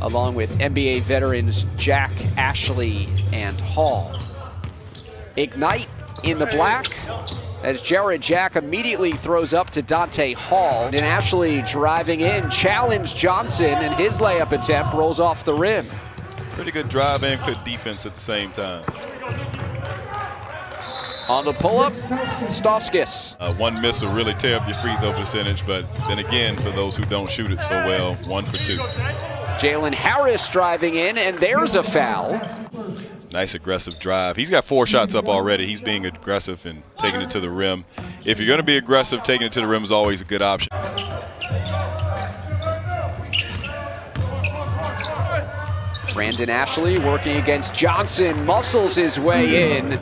along with NBA veterans Jack, Ashley, and Hall. Ignite in the black as Jared Jack immediately throws up to Dante Hall. And Ashley driving in, challenged Johnson, and his layup attempt rolls off the rim. Pretty good drive and good defense at the same time. On the pull-up, Stauskas. One miss will really tear up your free throw percentage, but then again, for those who don't shoot it so well, 1 for 2. Jalen Harris driving in, and there's a foul. Nice aggressive drive. He's got 4 shots up already. He's being aggressive and taking it to the rim. If you're going to be aggressive, taking it to the rim is always a good option. Brandon Ashley working against Johnson, muscles his way in.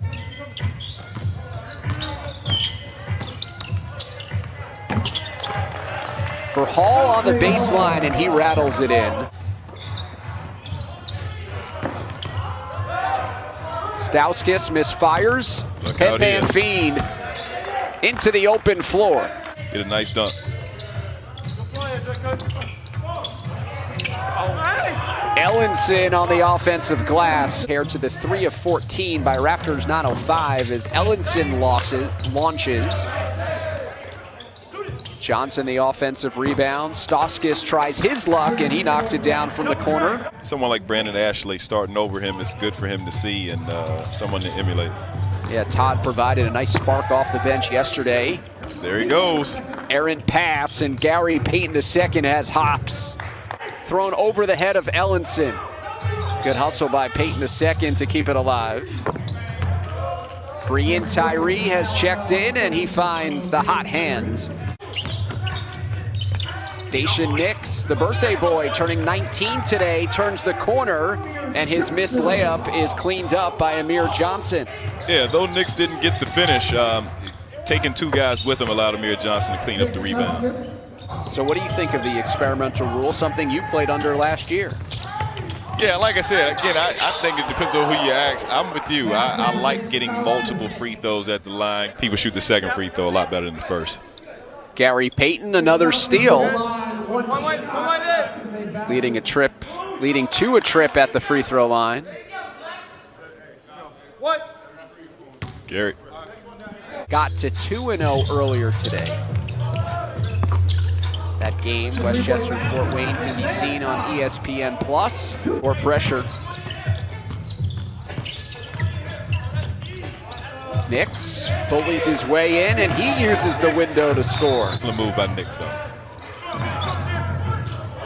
For Hall on the baseline, and he rattles it in. Stauskas misfires. Headman feed into the open floor. Get a nice dunk. Ellenson on the offensive glass. Compared to the 3 of 14 by Raptors 905 as Ellenson launches. Johnson the offensive rebound. Stauskas tries his luck and he knocks it down from the corner. Someone like Brandon Ashley starting over him is good for him to see and someone to emulate. Yeah, Todd provided a nice spark off the bench yesterday. There he goes. Errant pass, and Gary Payton II has hops. Thrown over the head of Ellenson. Good hustle by Payton II to keep it alive. Brian Tyree has checked in and he finds the hot hand. Daishen Nix, the birthday boy, turning 19 today, turns the corner, and his missed layup is cleaned up by Amir Johnson. Yeah, though Nix didn't get the finish, taking 2 guys with him allowed Amir Johnson to clean up the rebound. So what do you think of the experimental rule, something you played under last year? Yeah, like I said, again, I think it depends on who you ask. I'm with you. I like getting multiple free throws at the line. People shoot the second free throw a lot better than the first. Gary Payton, another steal. Leading to a trip at the free throw line. Gary got to 2-0 earlier today. That game, Westchester and Fort Wayne, can be seen on ESPN Plus or Pressure. Nix bullies his way in, and he uses the window to score. It's a move by Nix, though.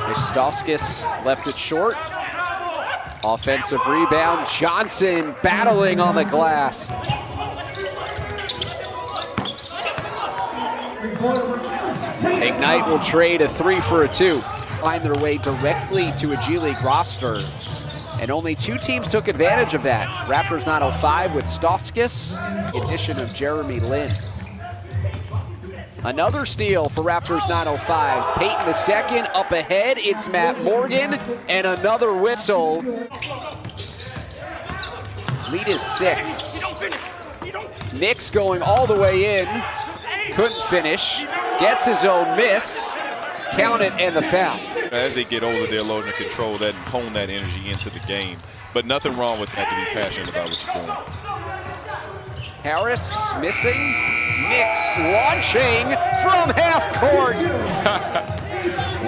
Nik Stauskas left it short. Offensive rebound. Johnson battling on the glass. Ignite will trade a 3 for a 2. Find their way directly to a GLeague roster. And only 2 teams took advantage of that. Raptors 905 with Stauskas, the addition of Jeremy Lin. Another steal for Raptors 905. Payton II up ahead. It's Matt Morgan. And another whistle. Lead is 6. Nix going all the way in. Couldn't finish. Gets his own miss. Count it and the foul. As they get older, they're learning to control that and hone that energy into the game. But nothing wrong with that to be passionate about what you're doing. Harris missing. Nix launching from half court.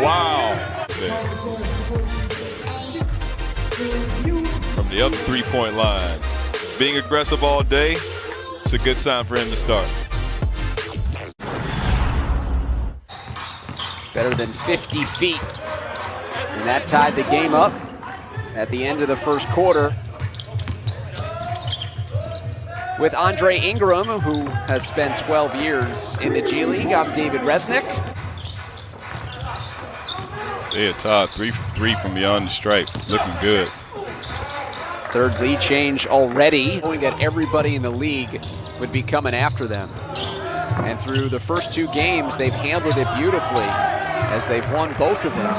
Wow. From the other 3-point line. Being aggressive all day, it's a good sign for him to start. Better than 50 feet. And that tied the game up at the end of the first quarter. With Andre Ingram, who has spent 12 years in the G League, I'm David Resnick. See it, Todd, 3 for 3 from beyond the stripe. Looking good. Third lead change already, knowing that everybody in the league would be coming after them. And through the first 2 games, they've handled it beautifully as they've won both of them.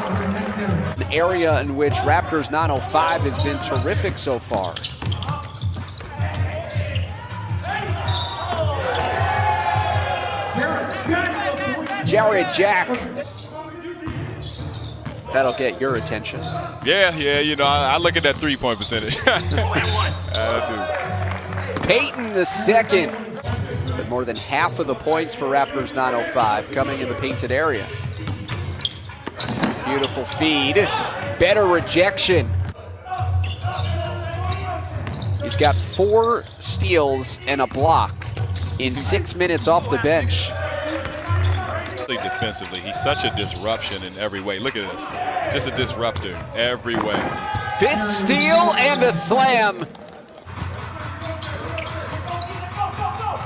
An area in which Raptors 905 has been terrific so far. Jared Jack That'll get your attention. Yeah, you know, I look at that three-point percentage. I do. Payton the second. But more than half of the points for Raptors 905 coming in the painted area. Beautiful feed. Better rejection. He's got 4 steals and a block in 6 minutes off the bench. Defensively, he's such a disruption in every way. Look at this. Just a disruptor every way. 5th steal and a slam.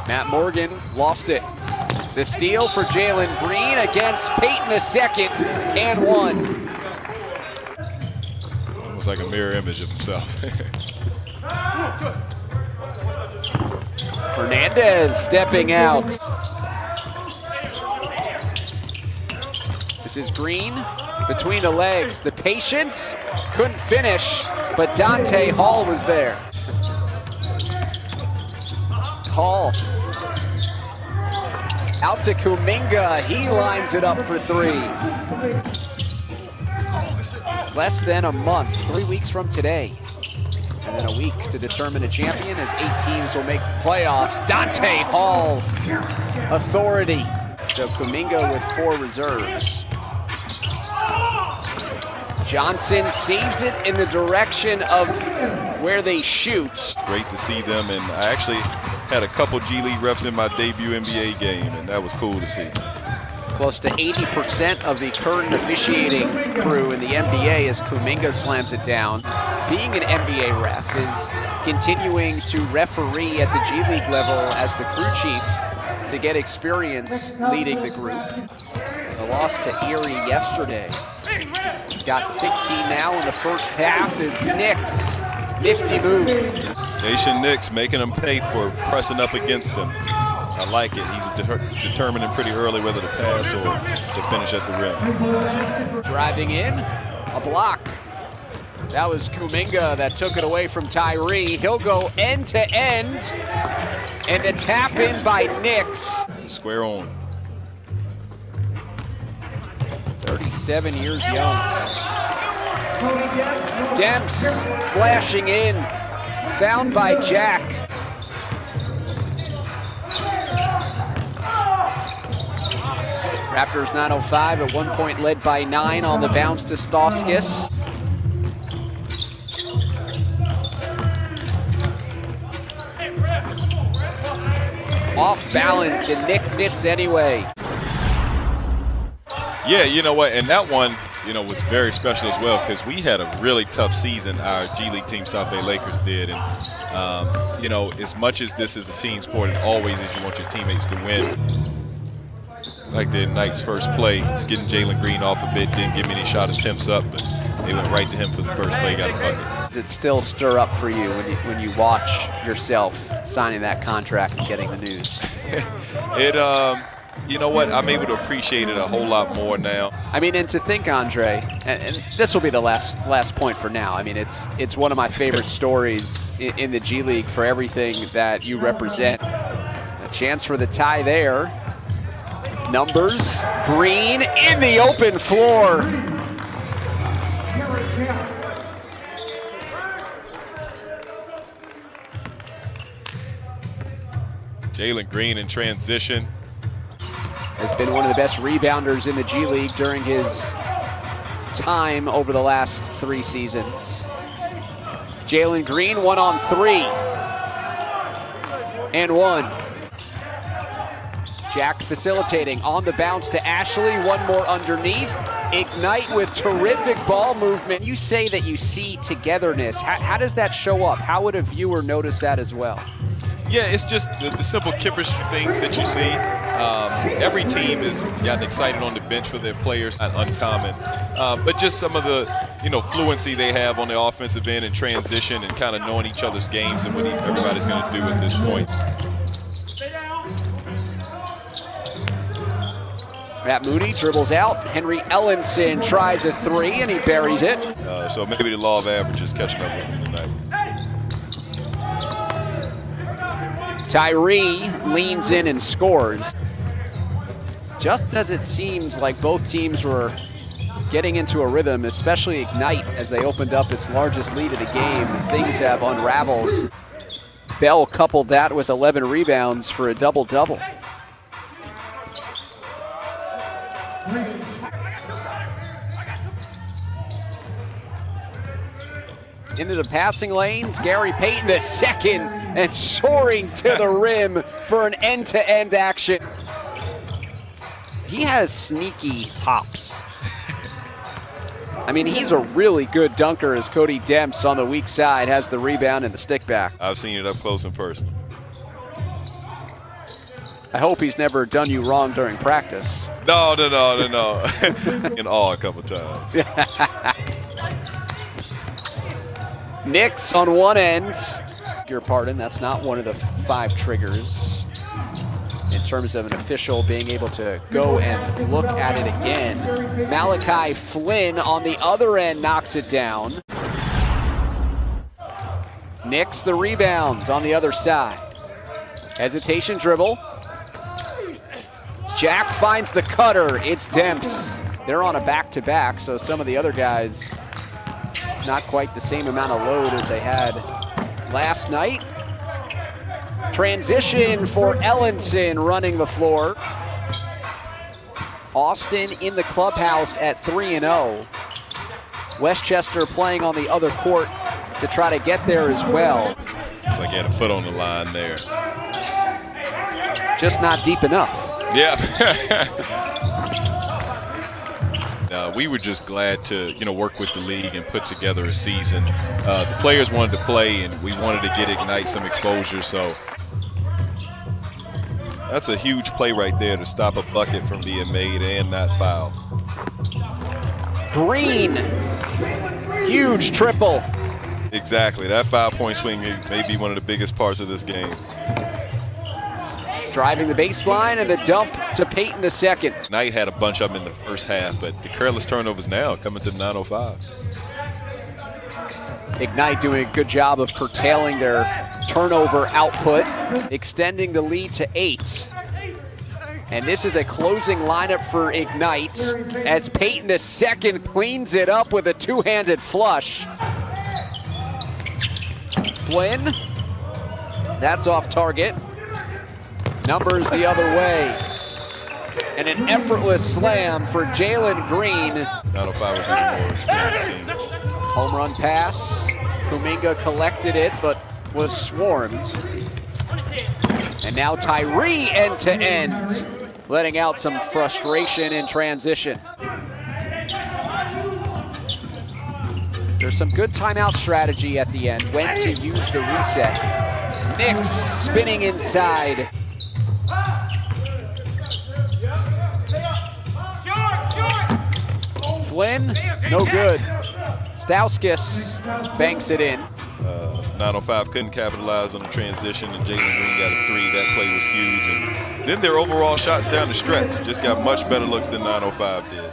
Matt Morgan lost it. The steal for Jalen Green against Payton the second and 1. Almost like a mirror image of himself. Hernandez stepping out. This is Green between the legs. The patience couldn't finish, but Dante Hall was there. Hall out to Kuminga. He lines it up for 3. Less than a month, 3 weeks from today. And then a week to determine a champion as 8 teams will make the playoffs. Dante Hall, authority. So Kuminga with 4 reserves. Johnson saves it in the direction of where they shoot. It's great to see them, and I actually had a couple G League reps in my debut NBA game, and that was cool to see. Close to 80% of the current officiating crew in the NBA as Kuminga slams it down. Being an NBA ref is continuing to referee at the G League level as the crew chief to get experience leading the group. The loss to Erie yesterday. He's got 16 now in the first half is Nix. Nifty move. Daishen Nix making them pay for pressing up against them. I like it. He's determining pretty early whether to pass or to finish at the rim. Driving in, a block. That was Kuminga that took it away from Tyree. He'll go end to end, and a tap in by Nix. Square on. 37 years young. Demps slashing in, found by Jack. Raptors 905 at one point led by 9 on the bounce to Stauskas. Off balance, and Nix hits anyway. Yeah, you know what, and that one, you know, was very special as well because we had a really tough season, our G League team, South Bay Lakers, did. And, you know, as much as this is a team sport, it always is you want your teammates to win. Like the Knights' first play, getting Jalen Green off a bit, didn't give me any shot attempts up, but they went right to him for the first play, got a bucket. Does it still stir up for you when you watch yourself signing that contract and getting the news? You know what? I'm able to appreciate it a whole lot more now. I mean, and to think, Andre, and this will be the last point for now. I mean, it's one of my favorite stories in the G League for everything that you represent. A chance for the tie there. Numbers, Green in the open floor. Jalen Green in transition. Has been one of the best rebounders in the G League during his time over the last 3 seasons. Jalen Green 1-on-3 and 1. Jack facilitating on the bounce to Ashley, one more underneath. Ignite with terrific ball movement. You say that you see togetherness. How does that show up? How would a viewer notice that as well? Yeah, it's just the simple chemistry things that you see. Every team has gotten excited on the bench for their players, not uncommon. But just some of the, fluency they have on the offensive end and transition and kind of knowing each other's games and what everybody's going to do at this point. Matt Moody dribbles out. Henry Ellenson tries a 3 and he buries it. So maybe the law of averages catching up with him tonight. Tyree leans in and scores. Just as it seems like both teams were getting into a rhythm, especially Ignite, as they opened up its largest lead of the game. Things have unraveled. Bell coupled that with 11 rebounds for a double-double. Into the passing lanes, Gary Payton the second, and soaring to the rim for an end-to-end action. He has sneaky hops. I mean, he's a really good dunker as Cody Demps on the weak side has the rebound and the stick back. I've seen it up close in person. I hope he's never done you wrong during practice. No. In awe a couple times. Nix on one end. Your pardon, that's not one of the 5 triggers in terms of an official being able to go and look at it again. Malachi Flynn on the other end knocks it down. Nix the rebound on the other side. Hesitation dribble. Jack finds the cutter. It's Demps. They're on a back-to-back, so some of the other guys not quite the same amount of load as they had last night. Transition for Ellenson running the floor. Austin in the clubhouse at 3-0. Westchester playing on the other court to try to get there as well. It's like he had a foot on the line there. Just not deep enough. Yeah. We were just glad to, work with the league and put together a season. The players wanted to play, and we wanted to get Ignite some exposure. So that's a huge play right there to stop a bucket from being made and not foul. Green, huge triple. Exactly. That 5-point swing may be one of the biggest parts of this game. Driving the baseline and the dump to Payton the second. Knight had a bunch of them in the first half, but the careless turnovers now coming to the 9:05. Ignite doing a good job of curtailing their turnover output, extending the lead to 8. And this is a closing lineup for Ignite as Payton the second cleans it up with a two-handed flush. Flynn, that's off target. Numbers the other way. And an effortless slam for Jalen Green. 9:05 would be the more experienced team. Home run pass. Kuminga collected it, but was swarmed. And now Tyree end to end, letting out some frustration in transition. There's some good timeout strategy at the end. When to use the reset. Nix spinning inside. Flynn, no good. Stauskas banks it in. 9:05 couldn't capitalize on the transition, and Jalen Green got a 3. That play was huge. And then their overall shots down the stretch just got much better looks than 9:05 did.